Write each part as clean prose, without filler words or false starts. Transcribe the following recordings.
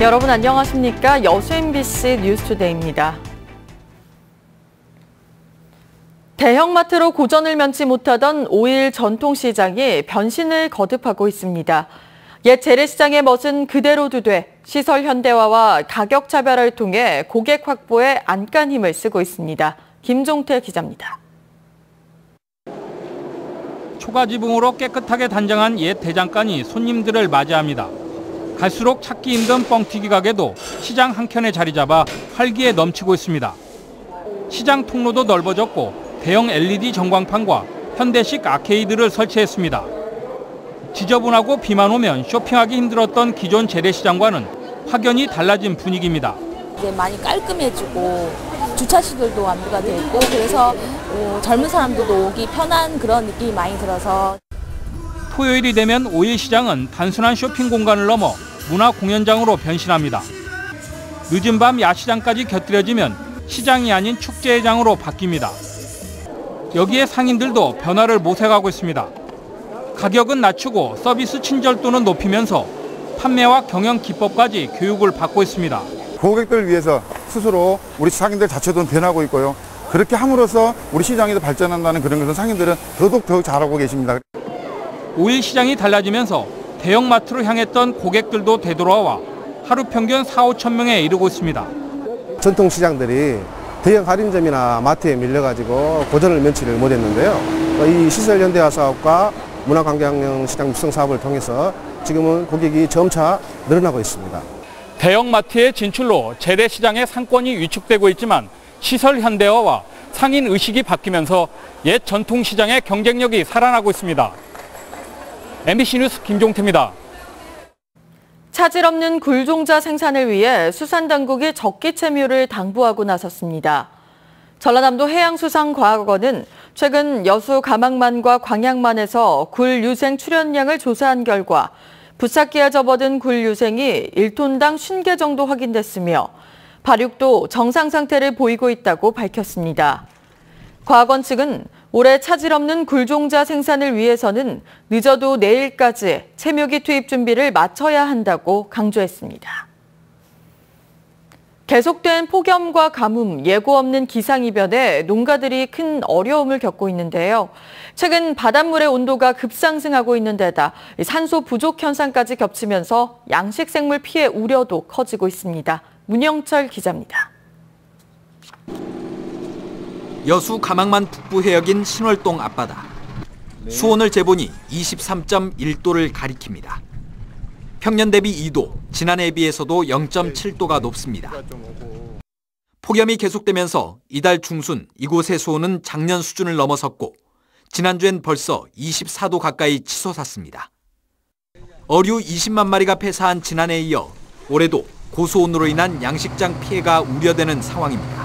여러분 안녕하십니까? 여수 MBC 뉴스투데이입니다. 대형마트로 고전을 면치 못하던 5일 전통시장이 변신을 거듭하고 있습니다. 옛 재래시장의 멋은 그대로 두되 시설 현대화와 가격 차별화를 통해 고객 확보에 안간 힘을 쓰고 있습니다. 김종태 기자입니다. 초가지붕으로 깨끗하게 단장한 옛 대장간이 손님들을 맞이합니다. 갈수록 찾기 힘든 뻥튀기 가게도 시장 한켠에 자리 잡아 활기에 넘치고 있습니다. 시장 통로도 넓어졌고 대형 LED 전광판과 현대식 아케이드를 설치했습니다. 지저분하고 비만 오면 쇼핑하기 힘들었던 기존 재래시장과는 확연히 달라진 분위기입니다. 이제 많이 깔끔해지고 주차시설도 완비가 돼 있고 그래서 젊은 사람들도 오기 편한 그런 느낌이 많이 들어서. 토요일이 되면 5일 시장은 단순한 쇼핑 공간을 넘어 문화 공연장으로 변신합니다. 늦은 밤 야시장까지 곁들여지면 시장이 아닌 축제장으로 바뀝니다. 여기에 상인들도 변화를 모색하고 있습니다. 가격은 낮추고 서비스 친절도는 높이면서 판매와 경영 기법까지 교육을 받고 있습니다. 고객들을 위해서 스스로 우리 상인들 자체도 변하고 있고요. 그렇게 함으로써 우리 시장이 더 발전한다는 그런 것을 상인들은 더욱 잘하고 계십니다. 5일 시장이 달라지면서 대형마트로 향했던 고객들도 되돌아와 하루 평균 4~5천 명에 이르고 있습니다. 전통시장들이 대형 할인점이나 마트에 밀려가지고 고전을 면치를 못했는데요. 이 시설 현대화 사업과 문화관광형 시장 육성 사업을 통해서 지금은 고객이 점차 늘어나고 있습니다. 대형마트의 진출로 재래시장의 상권이 위축되고 있지만 시설 현대화와 상인 의식이 바뀌면서 옛 전통시장의 경쟁력이 살아나고 있습니다. MBC 뉴스 김종태입니다. 차질 없는 굴종자 생산을 위해 수산당국이 적기체묘를 당부하고 나섰습니다. 전라남도 해양수산과학원은 최근 여수 가망만과 광양만에서 굴 유생 출현량을 조사한 결과 부착기에 접어든 굴 유생이 1톤당 50개 정도 확인됐으며 발육도 정상 상태를 보이고 있다고 밝혔습니다. 과학원 측은 올해 차질 없는 굴종자 생산을 위해서는 늦어도 내일까지 채묘기 투입 준비를 마쳐야 한다고 강조했습니다. 계속된 폭염과 가뭄, 예고 없는 기상이변에 농가들이 큰 어려움을 겪고 있는데요. 최근 바닷물의 온도가 급상승하고 있는 데다 산소 부족 현상까지 겹치면서 양식생물 피해 우려도 커지고 있습니다. 문영철 기자입니다. 여수 가망만 북부 해역인 신월동 앞바다. 수온을 재보니 23.1도를 가리킵니다. 평년 대비 2도, 지난해에 비해서도 0.7도가 높습니다. 폭염이 계속되면서 이달 중순 이곳의 수온은 작년 수준을 넘어섰고 지난주엔 벌써 24도 가까이 치솟았습니다. 어류 20만 마리가 폐사한 지난해에 이어 올해도 고수온으로 인한 양식장 피해가 우려되는 상황입니다.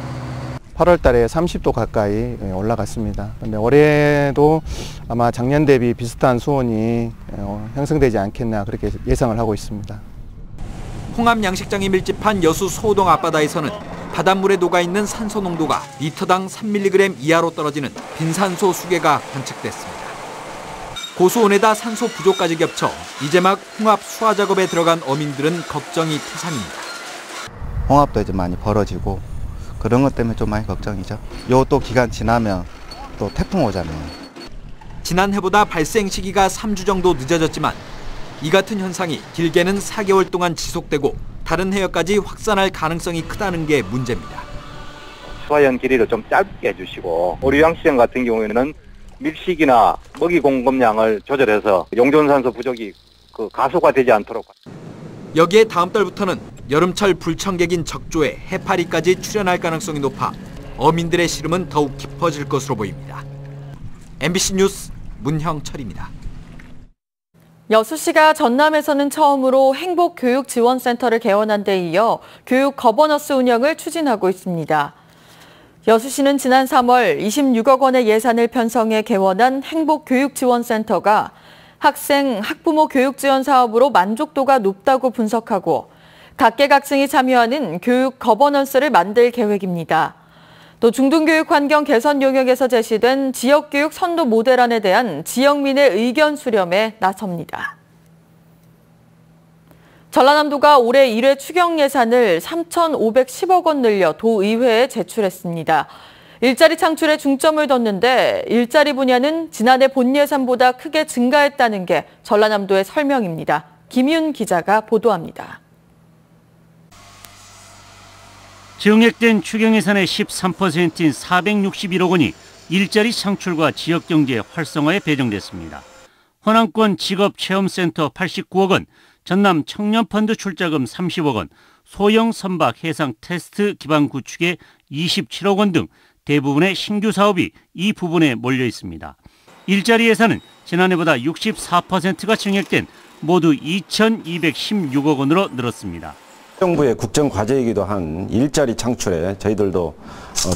8월 달에 30도 가까이 올라갔습니다. 그런데 올해도 아마 작년 대비 비슷한 수온이 형성되지 않겠나 그렇게 예상을 하고 있습니다. 홍합 양식장이 밀집한 여수 소호동 앞바다에서는 바닷물에 녹아있는 산소 농도가 리터당 3mg 이하로 떨어지는 빈산소 수계가 관측됐습니다. 고수온에다 산소 부족까지 겹쳐 이제 막 홍합 수화 작업에 들어간 어민들은 걱정이 태산입니다. 홍합도 이제 많이 벌어지고 그런 것 때문에 좀 많이 걱정이죠. 요 또 기간 지나면 또 태풍 오잖아요. 지난해보다 발생 시기가 3주 정도 늦어졌지만 이 같은 현상이 길게는 4개월 동안 지속되고 다른 해역까지 확산할 가능성이 크다는 게 문제입니다. 수화연 길이를 좀 짧게 해주시고 어류양식장 같은 경우에는 밀식이나 먹이 공급량을 조절해서 용존산소 부족이 가속화되지 않도록. 여기에 다음 달부터는 여름철 불청객인 적조에 해파리까지 출현할 가능성이 높아 어민들의 시름은 더욱 깊어질 것으로 보입니다. MBC 뉴스 문형철입니다. 여수시가 전남에서는 처음으로 행복교육지원센터를 개원한 데 이어 교육 거버넌스 운영을 추진하고 있습니다. 여수시는 지난 3월 26억 원의 예산을 편성해 개원한 행복교육지원센터가 학생, 학부모 교육 지원 사업으로 만족도가 높다고 분석하고 각계각층이 참여하는 교육 거버넌스를 만들 계획입니다. 또 중등교육 환경 개선 용역에서 제시된 지역교육 선도 모델안에 대한 지역민의 의견 수렴에 나섭니다. 전라남도가 올해 1회 추경 예산을 3,510억 원 늘려 도의회에 제출했습니다. 일자리 창출에 중점을 뒀는데 일자리 분야는 지난해 본 예산보다 크게 증가했다는 게 전라남도의 설명입니다. 김윤 기자가 보도합니다. 증액된 추경 예산의 13%인 461억 원이 일자리 창출과 지역경제 활성화에 배정됐습니다. 호남권 직업체험센터 89억 원, 전남 청년펀드 출자금 30억 원, 소형 선박 해상 테스트 기반 구축에 27억 원 등 대부분의 신규 사업이 이 부분에 몰려 있습니다. 일자리 예산은 지난해보다 64%가 증액된 모두 2,216억 원으로 늘었습니다. 정부의 국정과제이기도 한 일자리 창출에 저희들도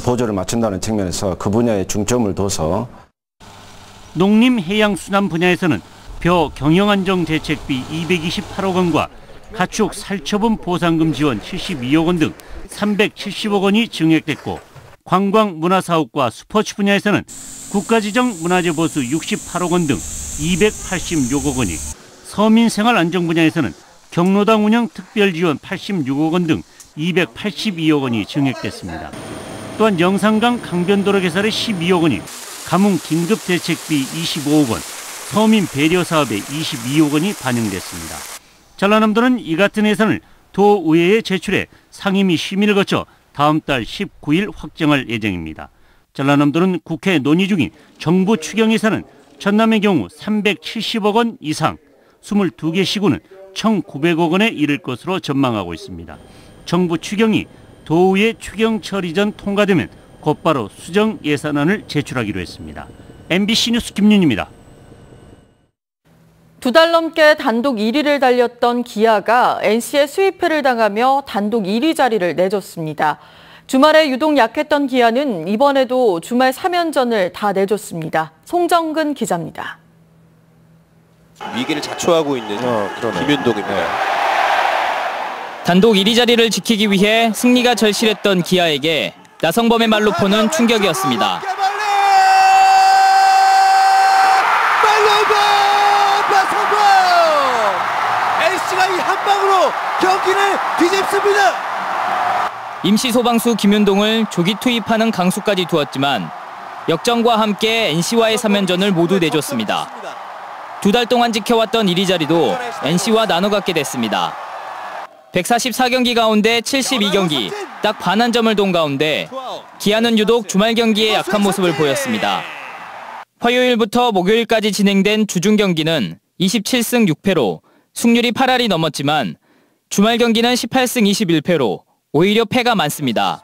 보조를 맞춘다는 측면에서 그 분야에 중점을 둬서 농림해양수산 분야에서는 벼 경영안정대책비 228억 원과 가축 살처분 보상금 지원 72억 원 등 370억 원이 증액됐고 관광문화사업과 스포츠 분야에서는 국가지정 문화재 보수 68억 원 등 286억 원이 서민생활 안정 분야에서는 경로당 운영 특별지원 86억 원 등 282억 원이 증액됐습니다. 또한 영산강 강변도로 개설에 12억 원이 가뭄 긴급대책비 25억 원, 서민 배려 사업에 22억 원이 반영됐습니다. 전라남도는 이 같은 예산을 도의회에 제출해 상임위 심의를 거쳐 다음 달 19일 확정할 예정입니다. 전라남도는 국회 논의 중인 정부 추경 예산은 전남의 경우 370억 원 이상, 22개 시군은 1,900억 원에 이를 것으로 전망하고 있습니다. 정부 추경이 도의회 추경 처리 전 통과되면 곧바로 수정 예산안을 제출하기로 했습니다. MBC 뉴스 김윤입니다. 2달 넘게 단독 1위를 달렸던 기아가 NC의 수입회를 당하며 단독 1위 자리를 내줬습니다. 주말에 유독 약했던 기아는 이번에도 주말 3연전을 다 내줬습니다. 송정근 기자입니다. 위기를 자초하고 있는 김윤동입니다. 단독 1위 자리를 지키기 위해 승리가 절실했던 기아에게 나성범의 말로포는 충격이었습니다. NC가 이 한 방으로 경기를 뒤집습니다. 임시 소방수 김윤동을 조기 투입하는 강수까지 두었지만 역전과 함께 NC와의 3연전을 모두 내줬습니다. 2달 동안 지켜왔던 1위 자리도 NC와 나눠 갖게 됐습니다. 144경기 가운데 72경기, 딱 반 한 점을 돈 가운데 기아는 유독 주말 경기에 약한 모습을 보였습니다. 화요일부터 목요일까지 진행된 주중 경기는 27승 6패로 승률이 8할이 넘었지만 주말 경기는 18승 21패로 오히려 패가 많습니다.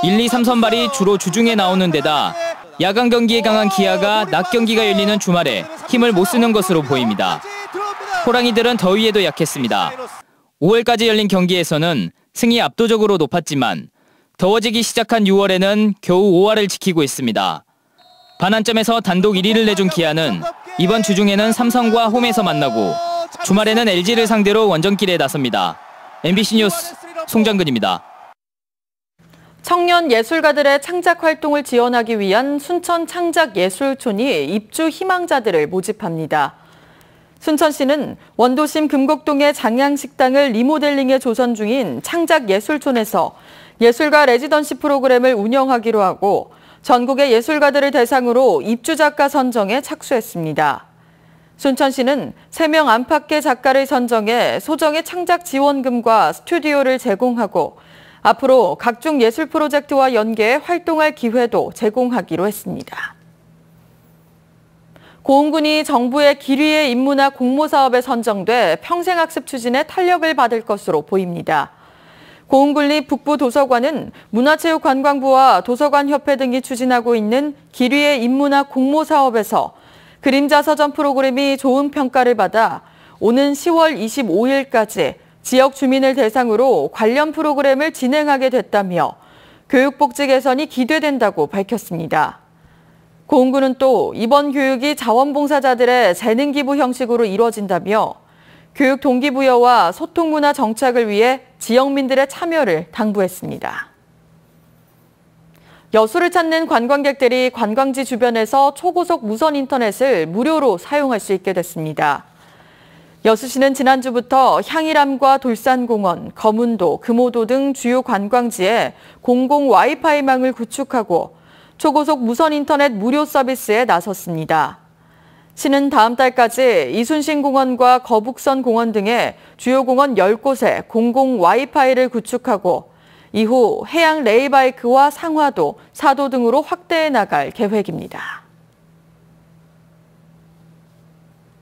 1, 2, 3선발이 주로 주중에 나오는 데다 야간 경기에 강한 기아가 낮 경기가 열리는 주말에 힘을 못 쓰는 것으로 보입니다. 호랑이들은 더위에도 약했습니다. 5월까지 열린 경기에서는 승이 압도적으로 높았지만 더워지기 시작한 6월에는 겨우 5할을 지키고 있습니다. 반환점에서 단독 1위를 내준 기아는 이번 주중에는 삼성과 홈에서 만나고 주말에는 LG를 상대로 원정길에 나섭니다. MBC 뉴스 송정근입니다. 청년 예술가들의 창작 활동을 지원하기 위한 순천 창작예술촌이 입주 희망자들을 모집합니다. 순천시는 원도심 금곡동의 장양식당을 리모델링해 조성 중인 창작예술촌에서 예술가 레지던시 프로그램을 운영하기로 하고 전국의 예술가들을 대상으로 입주작가 선정에 착수했습니다. 순천시는 3명 안팎의 작가를 선정해 소정의 창작 지원금과 스튜디오를 제공하고 앞으로 각종 예술 프로젝트와 연계해 활동할 기회도 제공하기로 했습니다. 고흥군이 정부의 기류의 인문화 공모 사업에 선정돼 평생학습 추진에 탄력을 받을 것으로 보입니다. 고흥군리 북부도서관은 문화체육관광부와 도서관협회 등이 추진하고 있는 기류의 인문화 공모 사업에서 그림자 서점 프로그램이 좋은 평가를 받아 오는 10월 25일까지 지역 주민을 대상으로 관련 프로그램을 진행하게 됐다며 교육복지 개선이 기대된다고 밝혔습니다. 고흥군은 또 이번 교육이 자원봉사자들의 재능기부 형식으로 이루어진다며 교육 동기부여와 소통문화 정착을 위해 지역민들의 참여를 당부했습니다. 여수를 찾는 관광객들이 관광지 주변에서 초고속 무선 인터넷을 무료로 사용할 수 있게 됐습니다. 여수시는 지난주부터 향일암과 돌산공원, 거문도, 금오도 등 주요 관광지에 공공 와이파이망을 구축하고 초고속 무선 인터넷 무료 서비스에 나섰습니다. 시는 다음 달까지 이순신공원과 거북선 공원 등의 주요 공원 10곳에 공공 와이파이를 구축하고 이후 해양 레일바이크와 상화도, 사도 등으로 확대해 나갈 계획입니다.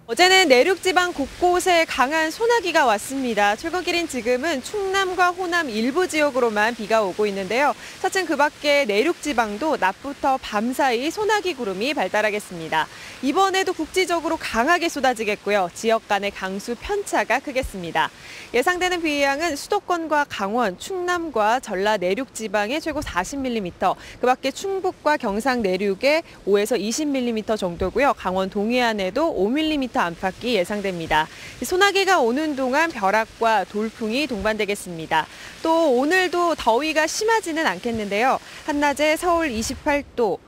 어제는 내륙지방 곳곳에 강한 소나기가 왔습니다. 출근길인 지금은 충남과 호남 일부 지역으로만 비가 오고 있는데요. 차츰 그 밖에 내륙지방도 낮부터 밤사이 소나기 구름이 발달하겠습니다. 이번에도 국지적으로 강하게 쏟아지겠고요. 지역 간의 강수 편차가 크겠습니다. 예상되는 비의 양은 수도권과 강원, 충남과 전라 내륙지방에 최고 40mm, 그 밖에 충북과 경상 내륙에 5에서 20mm 정도고요. 강원 동해안에도 5mm 안팎이 예상됩니다. 소나기가 오는 동안 벼락과 돌풍이 동반되겠습니다. 또 오늘도 더위가 심하지는 않겠는데요. 한낮에 서울 28도,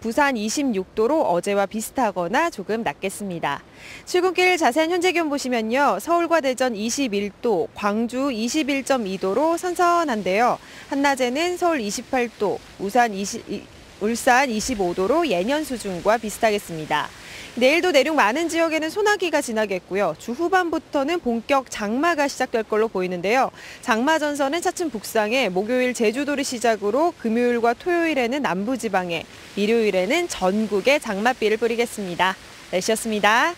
부산 26도로 어제와 비슷하거나 조금 낮겠습니다. 출근길 자세한 현재 기온 보시면요. 서울과 대전 21도, 광주 21.2도로 선선한데요. 한낮에는 서울 28도, 울산 25도로 예년 수준과 비슷하겠습니다. 내일도 내륙 많은 지역에는 소나기가 지나겠고요. 주 후반부터는 본격 장마가 시작될 걸로 보이는데요. 장마 전선은 차츰 북상해 목요일 제주도를 시작으로 금요일과 토요일에는 남부지방에, 일요일에는 전국에 장맛비를 뿌리겠습니다. 날씨였습니다.